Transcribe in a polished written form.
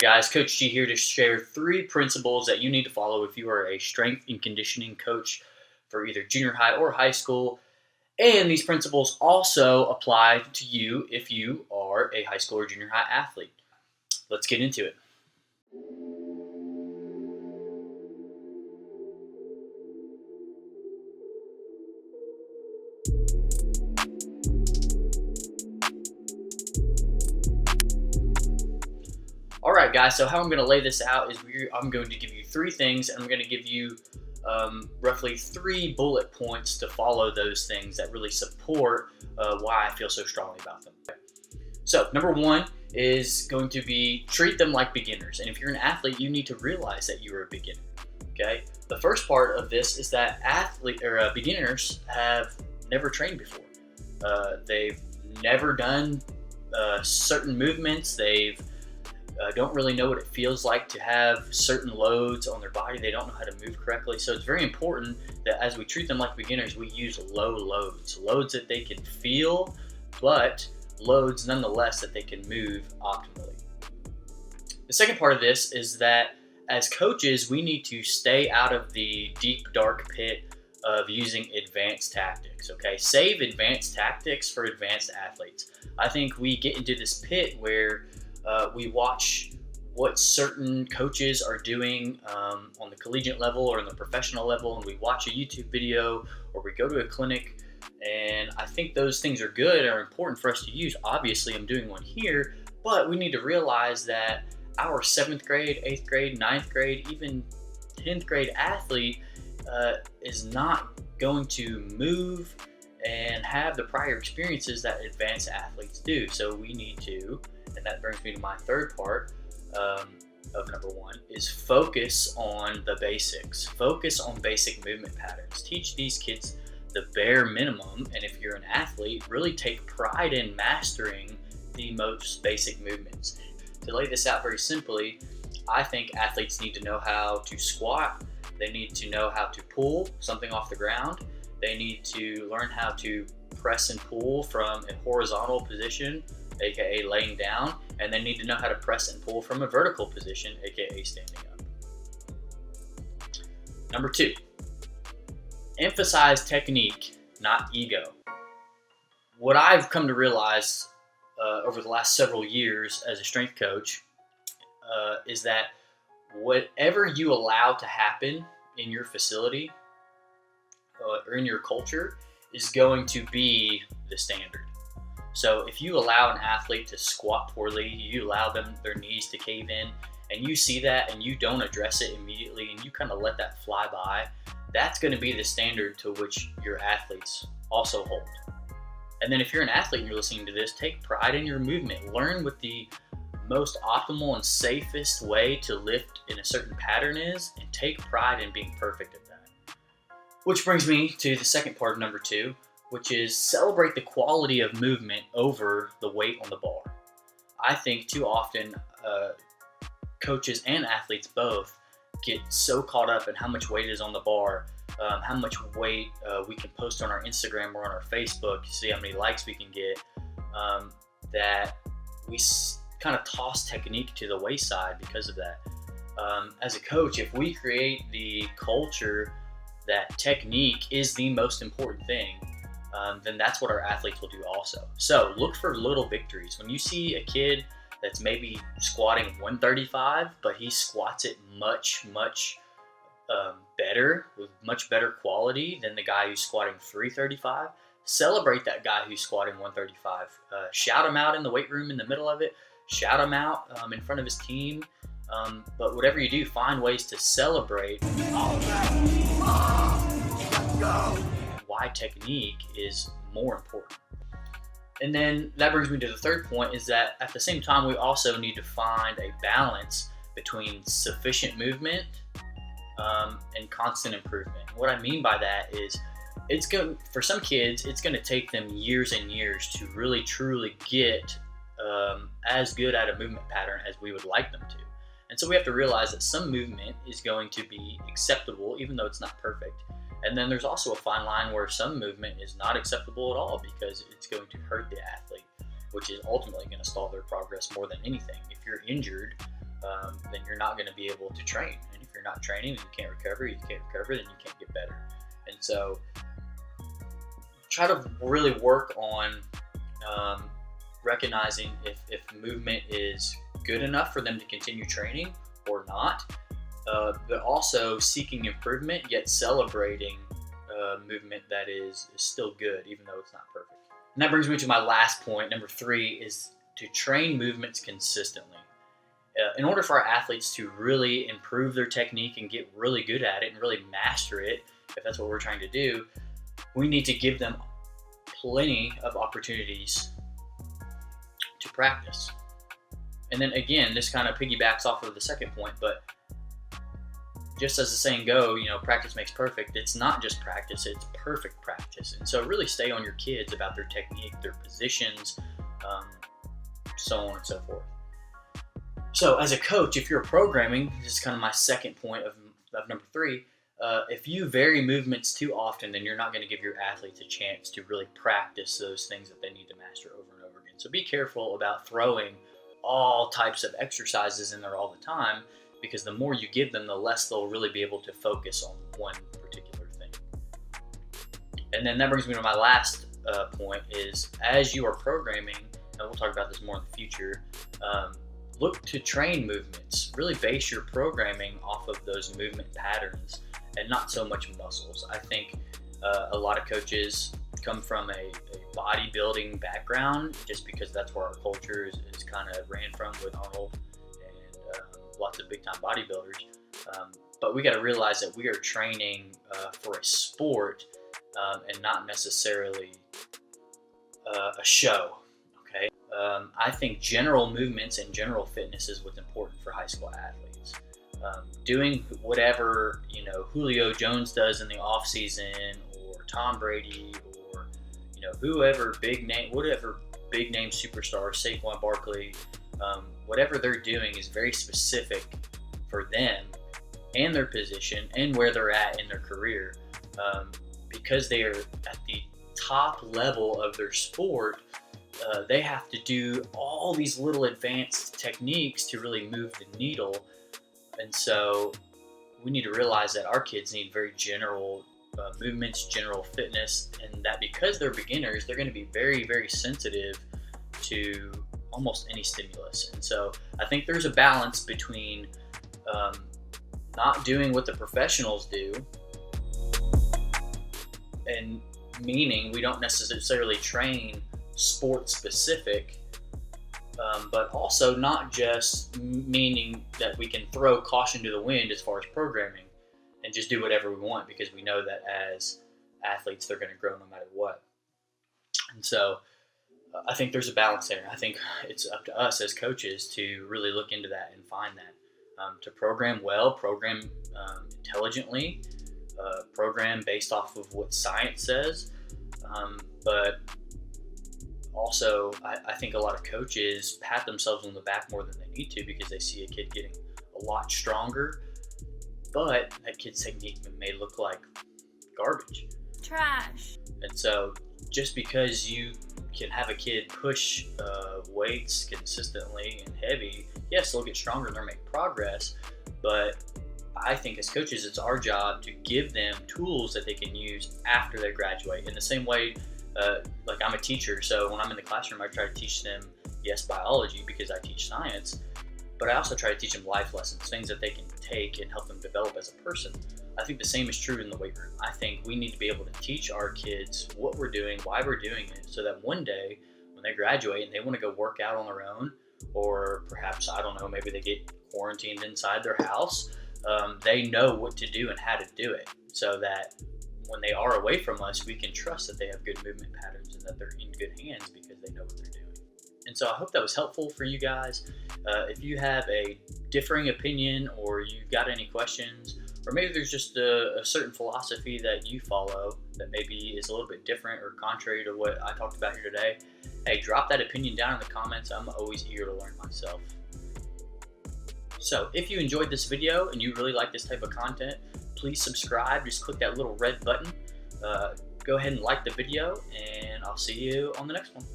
guys, Coach G here to share 3 principles that you need to follow if you are a strength and conditioning coach for either junior high or high school. And these principles also apply to you if you are a high school or junior high athlete. Let's get into it. All right, guys, so how I'm going to lay this out is I'm going to give you 3 things, and I'm going to give you roughly 3 bullet points to follow those things that really support why I feel so strongly about them. So number 1 is going to be treat them like beginners. And if you're an athlete, you need to realize that you're a beginner. Okay. The first part of this is that beginners have never trained before. They've never done certain movements. They've don't really know what it feels like to have certain loads on their body. They don't know how to move correctly. So it's very important that as we treat them like beginners, we use low loads that they can feel, but loads nonetheless that they can move optimally. The second part of this is that as coaches, we need to stay out of the deep, dark pit of using advanced tactics, okay? Save advanced tactics for advanced athletes. I think we get into this pit where we watch what certain coaches are doing on the collegiate level or on the professional level, and we watch a YouTube video or we go to a clinic, and I think those things are good and are important for us to use. Obviously, I'm doing one here, but we need to realize that our 7th grade, 8th grade, 9th grade, even 10th grade athlete is not going to move and have the prior experiences that advanced athletes do. So we need to, and that brings me to my third part of number 1, is focus on the basics. Focus on basic movement patterns. Teach these kids the bare minimum, and if you're an athlete, really take pride in mastering the most basic movements. To lay this out very simply, I think athletes need to know how to squat. They need to know how to pull something off the ground. They need to learn how to press and pull from a horizontal position, aka laying down, and they need to know how to press and pull from a vertical position, aka standing up. Number 2, emphasize technique, not ego. What I've come to realize over the last several years as a strength coach is that whatever you allow to happen in your facility or in your culture is going to be the standard. So if you allow an athlete to squat poorly, you allow their knees to cave in, and you see that and you don't address it immediately and you kind of let that fly by, that's going to be the standard to which your athletes also hold. And then if you're an athlete and you're listening to this, take pride in your movement. Learn what the most optimal and safest way to lift in a certain pattern is, and take pride in being perfect at that. Which brings me to the second part of number 2, which is celebrate the quality of movement over the weight on the bar. I think too often coaches and athletes both get so caught up in how much weight is on the bar, how much weight we can post on our Instagram or on our Facebook, see how many likes we can get, that we kind of toss technique to the wayside because of that. As a coach, if we create the culture that technique is the most important thing, then that's what our athletes will do also. So look for little victories. When you see a kid that's maybe squatting 135, but he squats it much better, with much better quality than the guy who's squatting 335, celebrate that guy who's squatting 135. Shout him out in the weight room in the middle of it. Shout him out in front of his team. But whatever you do, find ways to celebrate why technique is more important. And then that brings me to the third point, is that at the same time, we also need to find a balance between sufficient movement and constant improvement. What I mean by that is, for some kids, it's going to take them years and years to really truly get as good at a movement pattern as we would like them to. And so we have to realize that some movement is going to be acceptable, even though it's not perfect. And then there's also a fine line where some movement is not acceptable at all because it's going to hurt the athlete, which is ultimately going to stall their progress more than anything. If you're injured, then you're not going to be able to train. And if you're not training, then you can't recover. You can't recover, then you can't get better. And so try to really work on recognizing if movement is good enough for them to continue training or not, but also seeking improvement, yet celebrating movement that is still good, even though it's not perfect. And that brings me to my last point. Number 3 is to train movements consistently. In order for our athletes to really improve their technique and get really good at it and really master it, if that's what we're trying to do, we need to give them plenty of opportunities to practice. And then again, this kind of piggybacks off of the second point, but just as the saying go, practice makes perfect. It's not just practice, it's perfect practice. And so really stay on your kids about their technique, their positions, so on and so forth. So as a coach, if you're programming, this is kind of my second point of number 3, if you vary movements too often, then you're not going to give your athletes a chance to really practice those things that they need to master over and over again. So be careful about throwing all types of exercises in there all the time, because the more you give them, the less they'll really be able to focus on one particular thing. And then that brings me to my last point is, as you are programming, and we'll talk about this more in the future, look to train movements. Really base your programming off of those movement patterns and not so much muscles. I think a lot of coaches come from a bodybuilding background just because that's where our culture is kind of ran from with Arnold and lots of big time bodybuilders. But we got to realize that we are training for a sport and not necessarily a show. Okay. I think general movements and general fitness is what's important for high school athletes. Doing whatever Julio Jones does in the off season, or Tom Brady, or whatever big name superstar, Saquon Barkley, whatever they're doing is very specific for them and their position and where they're at in their career, because they are at the top level of their sport. They have to do all these little advanced techniques to really move the needle. And so we need to realize that our kids need very general movements, general fitness, and that because they're beginners, they're going to be very, very sensitive to almost any stimulus. And so I think there's a balance between not doing what the professionals do, and meaning we don't necessarily train sport specific, but also not just meaning that we can throw caution to the wind as far as programming and just do whatever we want, because we know that as athletes they're going to grow no matter what. And so I think there's a balance there. I think it's up to us as coaches to really look into that and find that, to program well, program intelligently, program based off of what science says, but also, I think a lot of coaches pat themselves on the back more than they need to, because they see a kid getting a lot stronger, but that kid's technique may look like garbage. Trash. And so just because you can have a kid push weights consistently and heavy, yes, they'll get stronger and they'll make progress, but I think as coaches, it's our job to give them tools that they can use after they graduate. In the same way, like I'm a teacher, so when I'm in the classroom, I try to teach them, yes, biology because I teach science, but I also try to teach them life lessons, things that they can take and help them develop as a person. I think the same is true in the weight room. I think we need to be able to teach our kids what we're doing, why we're doing it, so that one day when they graduate and they want to go work out on their own, or perhaps, I don't know, maybe they get quarantined inside their house, they know what to do and how to do it, so that when they are away from us, we can trust that they have good movement patterns and that they're in good hands because they know what they're doing. And so I hope that was helpful for you guys. If you have a differing opinion, or you've got any questions, or maybe there's just a certain philosophy that you follow that maybe is a little bit different or contrary to what I talked about here today, hey, drop that opinion down in the comments. I'm always eager to learn myself. So if you enjoyed this video and you really like this type of content, please subscribe. Just click that little red button. Go ahead and like the video, and I'll see you on the next one.